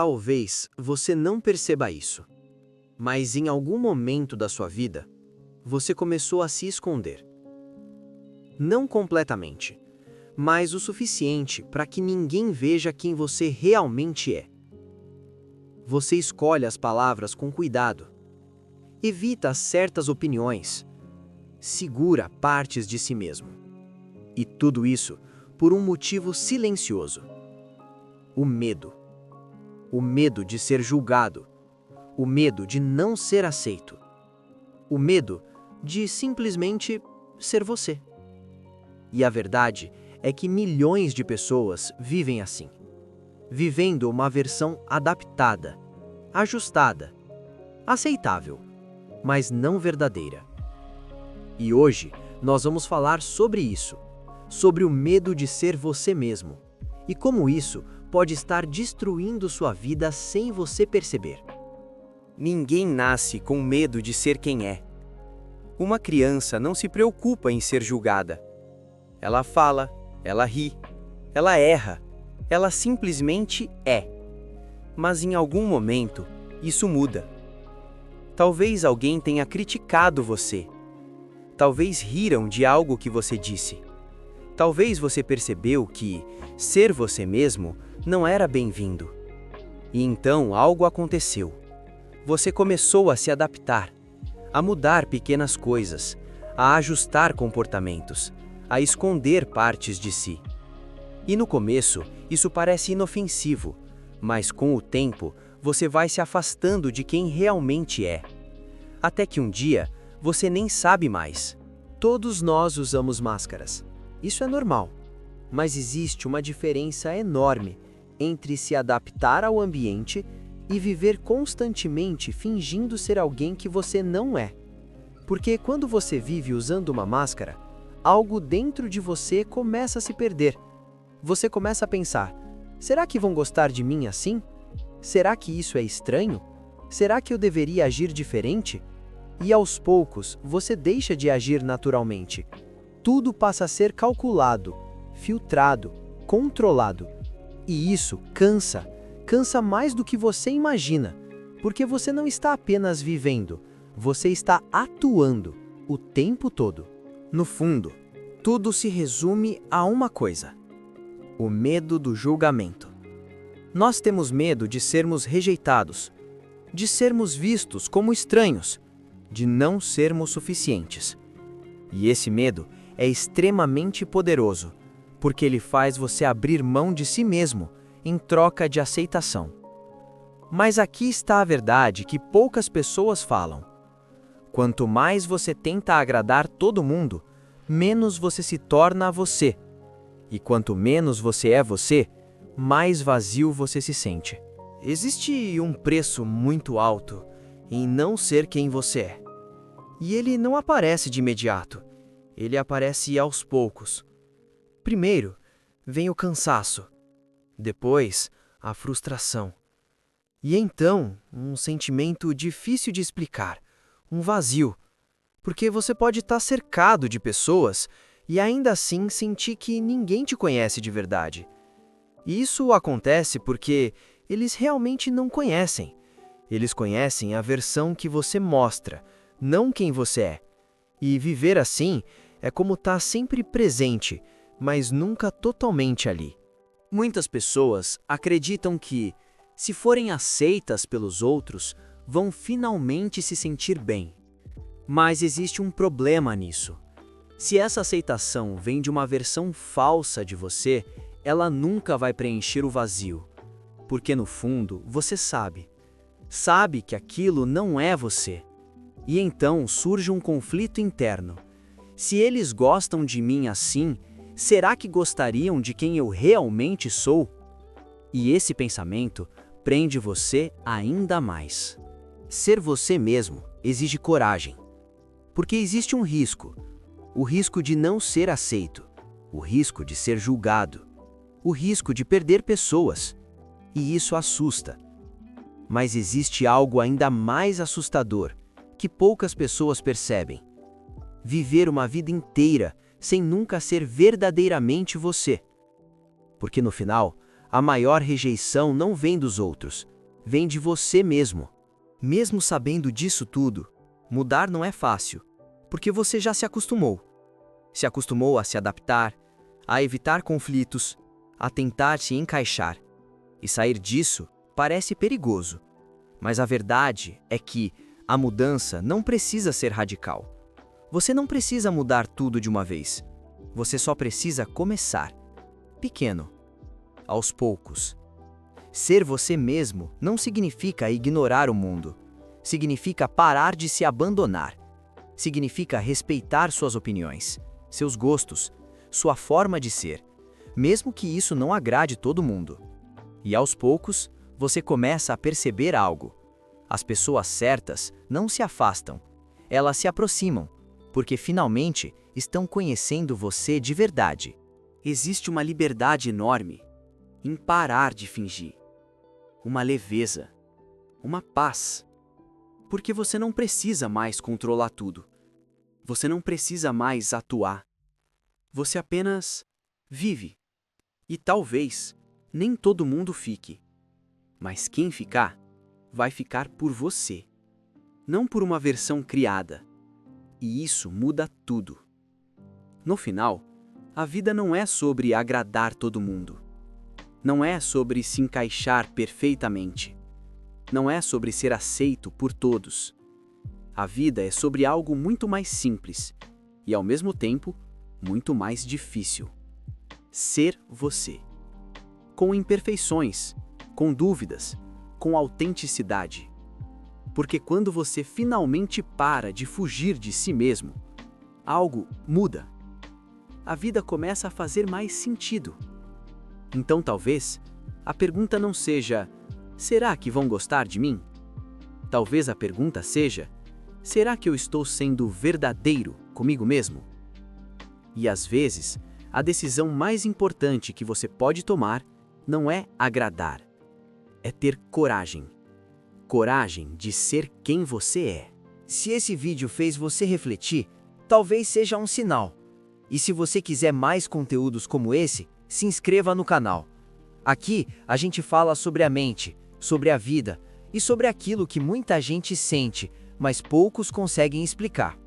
Talvez você não perceba isso, mas em algum momento da sua vida, você começou a se esconder. Não completamente, mas o suficiente para que ninguém veja quem você realmente é. Você escolhe as palavras com cuidado, evita certas opiniões, segura partes de si mesmo. E tudo isso por um motivo silencioso: o medo. O medo de ser julgado, o medo de não ser aceito, o medo de simplesmente ser você. E a verdade é que milhões de pessoas vivem assim, vivendo uma versão adaptada, ajustada, aceitável, mas não verdadeira. E hoje nós vamos falar sobre isso, sobre o medo de ser você mesmo, e como isso pode estar destruindo sua vida sem você perceber. Ninguém nasce com medo de ser quem é. Uma criança não se preocupa em ser julgada. Ela fala, ela ri, ela erra, ela simplesmente é. Mas em algum momento, isso muda. Talvez alguém tenha criticado você. Talvez riram de algo que você disse. Talvez você percebeu que ser você mesmo não era bem-vindo. E então algo aconteceu. Você começou a se adaptar, a mudar pequenas coisas, a ajustar comportamentos, a esconder partes de si. E no começo, isso parece inofensivo, mas com o tempo, você vai se afastando de quem realmente é. Até que um dia, você nem sabe mais. Todos nós usamos máscaras. Isso é normal. Mas existe uma diferença enorme entre se adaptar ao ambiente e viver constantemente fingindo ser alguém que você não é. Porque quando você vive usando uma máscara, algo dentro de você começa a se perder. Você começa a pensar: será que vão gostar de mim assim? Será que isso é estranho? Será que eu deveria agir diferente? E aos poucos, você deixa de agir naturalmente. Tudo passa a ser calculado, filtrado, controlado. E isso cansa mais do que você imagina, porque você não está apenas vivendo, você está atuando o tempo todo. No fundo, tudo se resume a uma coisa: o medo do julgamento. Nós temos medo de sermos rejeitados, de sermos vistos como estranhos, de não sermos suficientes. E esse medo é extremamente poderoso, porque ele faz você abrir mão de si mesmo em troca de aceitação. Mas aqui está a verdade que poucas pessoas falam. Quanto mais você tenta agradar todo mundo, menos você se torna você. E quanto menos você é você, mais vazio você se sente. Existe um preço muito alto em não ser quem você é. E ele não aparece de imediato. Ele aparece aos poucos. Primeiro, vem o cansaço. Depois, a frustração. E então, um sentimento difícil de explicar, um vazio. Porque você pode estar cercado de pessoas e ainda assim sentir que ninguém te conhece de verdade. E isso acontece porque eles realmente não conhecem. Eles conhecem a versão que você mostra, não quem você é. E viver assim é como estar sempre presente, mas nunca totalmente ali. Muitas pessoas acreditam que, se forem aceitas pelos outros, vão finalmente se sentir bem. Mas existe um problema nisso. Se essa aceitação vem de uma versão falsa de você, ela nunca vai preencher o vazio. Porque no fundo, você sabe que aquilo não é você. E então surge um conflito interno. Se eles gostam de mim assim, será que gostariam de quem eu realmente sou? E esse pensamento prende você ainda mais. Ser você mesmo exige coragem. Porque existe um risco. O risco de não ser aceito. O risco de ser julgado. O risco de perder pessoas. E isso assusta. Mas existe algo ainda mais assustador, que poucas pessoas percebem. Viver uma vida inteira sem nunca ser verdadeiramente você. Porque no final, A maior rejeição não vem dos outros, vem de você mesmo. Mesmo sabendo disso tudo, mudar não é fácil, porque você já se acostumou. Se acostumou a se adaptar, a evitar conflitos, a tentar se encaixar. E sair disso parece perigoso. Mas a verdade é que a mudança não precisa ser radical. Você não precisa mudar tudo de uma vez. Você só precisa começar. Pequeno. Aos poucos. Ser você mesmo não significa ignorar o mundo. Significa parar de se abandonar. Significa respeitar suas opiniões, seus gostos, sua forma de ser, mesmo que isso não agrade todo mundo. E aos poucos, você começa a perceber algo. As pessoas certas não se afastam, elas se aproximam, porque finalmente estão conhecendo você de verdade. Existe uma liberdade enorme em parar de fingir, uma leveza, uma paz, porque você não precisa mais controlar tudo, você não precisa mais atuar, você apenas vive. E talvez nem todo mundo fique, mas quem ficar, vai ficar por você, não por uma versão criada. E isso muda tudo. No final, a vida não é sobre agradar todo mundo. Não é sobre se encaixar perfeitamente. Não é sobre ser aceito por todos. A vida é sobre algo muito mais simples e, ao mesmo tempo, muito mais difícil. Ser você. Com imperfeições, com dúvidas, com autenticidade. Porque quando você finalmente para de fugir de si mesmo, algo muda. A vida começa a fazer mais sentido. Então talvez a pergunta não seja: será que vão gostar de mim? Talvez a pergunta seja: será que eu estou sendo verdadeiro comigo mesmo? E às vezes, a decisão mais importante que você pode tomar não é agradar, é ter coragem. Coragem de ser quem você é. Se esse vídeo fez você refletir, talvez seja um sinal. E se você quiser mais conteúdos como esse, se inscreva no canal. Aqui a gente fala sobre a mente, sobre a vida e sobre aquilo que muita gente sente, mas poucos conseguem explicar.